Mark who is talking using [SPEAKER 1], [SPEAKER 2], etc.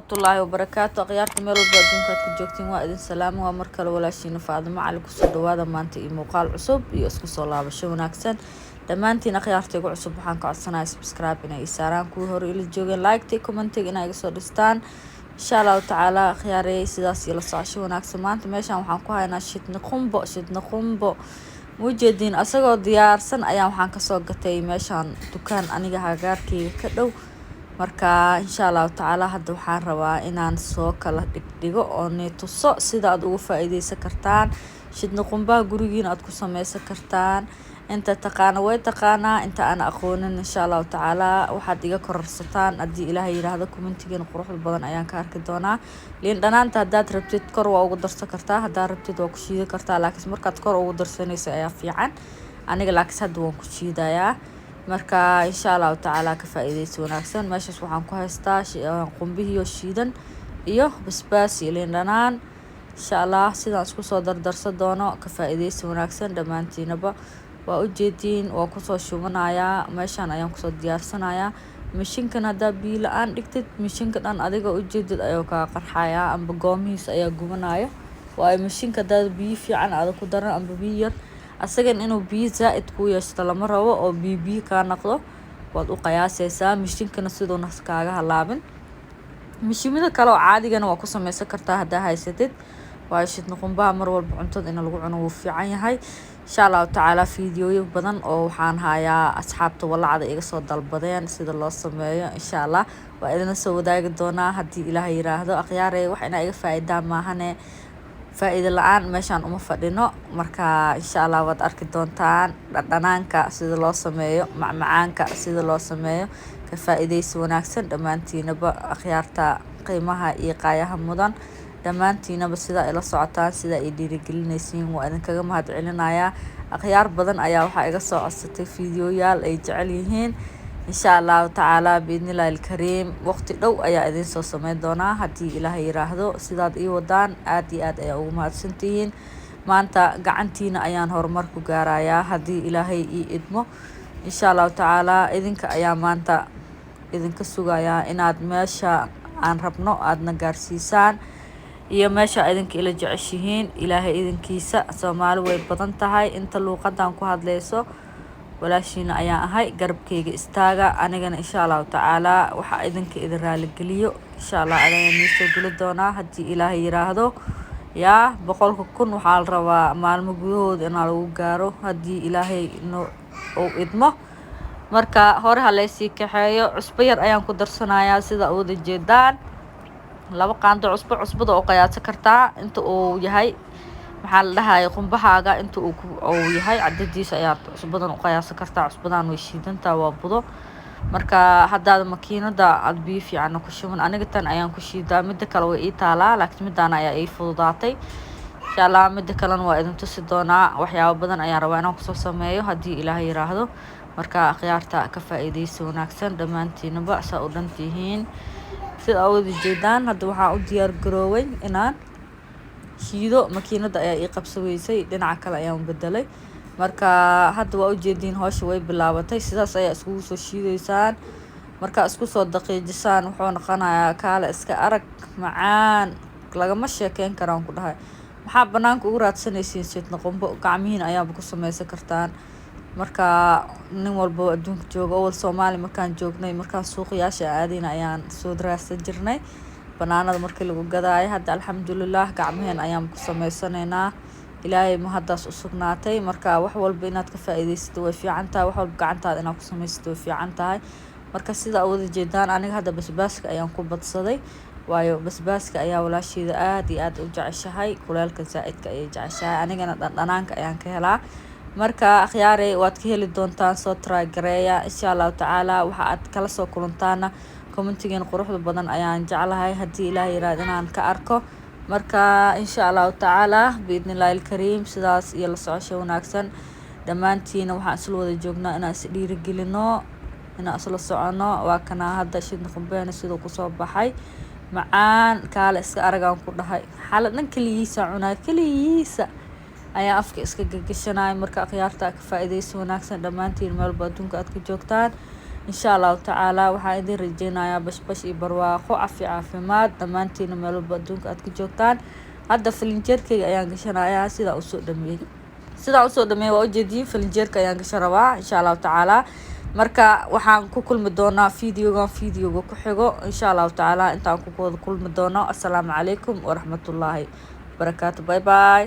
[SPEAKER 1] waraxmatullaahi wabarakaatu akhyaarta meel walba adduunka aad ka joogtiin waa idin salaamo waa mar kale walaashiina Faadimo Cali kusoo dhawaada maanta iyo muuqaal cusub iyo isku soo laabasho wanaagsan dhammaantiin akhyaarta igu cusub waxaan ka codsanayaa subscribe inay saaraan kuwii hore ila joogeen like comment inay iga soo dhistaan insha Allah taala akhyaarey sidaas iyo la socosho wanaagsan maanta meeshan waxaan ku haynaa shidna qumbo mujeedin asagoo diyaarsan ayaan waxaan ka soo gatay meeshan dukaan aniga hagaarkeyga ka dhow marka insha Allah taala hadda waxaan rabaa inaan soo kala dhigdhigo oo tuso sida aad ugu faa'iideysan kartaan shidna qumbaha gurigiina aad ku sameysan kartaan inta taqaana way taqaanaa inta aan aqoonin insha Allah taala waxaad iga kororsataan haddii Ilaahay yiraahdo commentigeena quruxda badan ayaan ka arki doonaa liin dhanaanta haddaad rabtid kor waa ugu darsan kartaa haddaad rabtid waa ku shiidi kartaa laakiin markaad kor ugu darsanayso ayaa fiican aniga laakiin hadda waan ku shiidayaa marka insha Allah taala ka faa'iideysi wanaagsan meeshaas waxaan ku haystaa qumbihiyo shiidan iyo basbaas iyo liin dhanaan insha Allah sidaan isku soo dardarsan doono ka faa'iideysi wanaagsan dhammaantiinaba waa u jeedin waa ku soo shubanayaa meeshan ayaan ku soo diyaarsanayaa mishinkan hadda biyo la'aan dhigtid mishinka dhan adiga u jeedid ayuu ka qarxayaa amba goomihiisa ayaa gubanaya waa mishinka dad biyo fiican aad ku daran amba biyo yar asagan inuu biyo zaid ku yeesho lama rabo oo biyo ka noqdo waad u qiyaasaysaa mishinkana sidoo nas kaaga halaabin mishimada kale oo caadigana waa ku sameysan kartaa hadda haysatid waa shidna qumbaha mar walba cuntada in lagu cuno wuu fiican yahay insha Allah taala fiidiyoyo badan oo waxaan hayaa asxaabta walacada iga soo dalbadeen sida loo sameeyo insha Allah waa idin soo wadaagi doonaa haddii Ilaahay yiraahdo akhyaarey wax ina iga faa'iido maahane faa'iido la'aan meeshan uma fadhino marka insha Allah waad arki doontaan dhanaanka sida loo sameeyo macmacaanka sida loo sameeyo ka faa'iideysi wanaagsan dhammaantiinaba akhyaarta qiimaha iyo qaayaha mudan dhammaantiinaba sida ila socotaan sida ay dhiirigelinaysiin waa idin kaga mahad celinayaa akhyaar badan ayaa waxa iga soo codsatay fiidiyoyaal ay jecel yihiin insha Allah taala biidnillaahil kariim waqti dhow ayaa idin soo sameyn doonaa haddii Ilaahay yiraahdo sidaad ii wadaan aad iyo aad ayaa ugu mahadsantihiin maanta gacantiina ayaan horumar ku gaarayaa haddii Ilaahay ii idmo insha Allah taala idinka ayaa maanta idinka sugayaa inaad meesha aan rabno aadna gaarsiisaan iyo meesha idinka ila jeceshihiin Ilaahay idinkiisa Soomaali way badan tahay inta luuqadan ku hadlayso walaashiina ayaan ahay garabkeyga istaaga anigana insha Allah taala waxa idinka idin raali geliyo insha Allah ayaan soo geli doonaa haddii Ilaahay yiraahdo yaa 100,000 waxaa la rabaa maalmo gudahooda in lagu gaaro haddii Ilaahay oo idmo marka hore haleysii kaxeeyo cusbo yar ayaan ku darsanayaa sida aad u jeedaan laba qaando cusbada oo qiyaas kartaa inta uu yahay maxaa la dhahay qumbahaaga inta uu yahay cadadiisa ayaa cusbadan u qiyaas kartaa cusbadan way shiidantaa waa budo marka hadda makiinada aad biyo fiican ku shuban aniga tan ayaan ku shiidaa mid kale way ii taalaa laakiin midaan ayaa ii fududaatay insha Allah mid kalena waa idin tusi doonaa waxyaabo badan ayaan rabaa inaan ku soo sameeyo haddii Ilaahay yiraahdo marka akhyaarta ka faa'iideysi wanaagsan dhammaantiinaba saa u dhantihiin sida aad jeedaan hadda waxaan u diyaar garooway inaan shiido makiinada ayaa ii qabsaweysay dhinaca kale ayaan bedelay marka hadda waa u jeedin hawsha way bilaabatay sidaas ayaa isku soo shiideysaan marka isku soo daqiijisaan wuxuu noqonayaa kaale iska arag macaan lagama sheekeyn karaan ku dhahay maxaa banaanka ugu raadsanaysiin shidna qumbo gacmihiin ayaa ku sameysan kartaan marka nin walba adduunka jooga oo Soomaali markaan joognay markaan suuqyaasha aadina ayaan soo raadsan jirnay banaanada markii lagu gadaayo hadda alxamdulillah gacmaheen ayaan ku sameysanaynaa Ilaahay ma haddaas u sugnaatay marka wax walba inaad ka faa'iideysato way fiican tahay wax walba gacantaada inaad ku sameysato way fiican tahay marka sida aad jeedaan aniga hadda basbaaska ayaan ku badsaday waayo basbaaska ayaa walaasheeda aad iyo aad u jeceshahay kuleelka zaidka ay jeceshahay anigana dhanaanka ayaan ka helaa marka akhyaarey waad ka heli doontaan soo try gareeya insha Allah taala waxa aad kala soo kulantaana commentigeena quruxda badan ayaan jeclahay haddii Ilaahay yiraahdo inaan ka arko marka insha Allah taala biidnillaahil kariim sidaas iyo la socosho wanaagsan dhammaantiina waxaan isla wada joognaa inaan is dhiirigelino inaan isla socono waa kana hadda shidna qumbeena sidoo ku soo baxay macaan kaale iska aragaan ku dhahay xaaladan kaligiisa cunaa kaligiisa ayaa afka iska gagashanay marka akhyaarta ka faa'iideysi wanaagsan dhammaantiin meel adduunka aad ka joogtaan insha allahu tacaala waxaan idin rajeynayaa bashbash iyo barwaaqo caafimaad dhammaantiina meel walba adduunka aad ka joogtaan. hadda falinjeerkayga ayaan gashanayaa sidaa usoo dhameeyey waa ujeediin falinjeerka ayaan gashan rabaa insha allahu tacaala. marka waxaan ku kulmi doonaa videoga ku xigo insha allahu tacaala. intaan ku kulmi doono assalaamu calaykum waraxmatullaahi wabarakaatu. bye bye.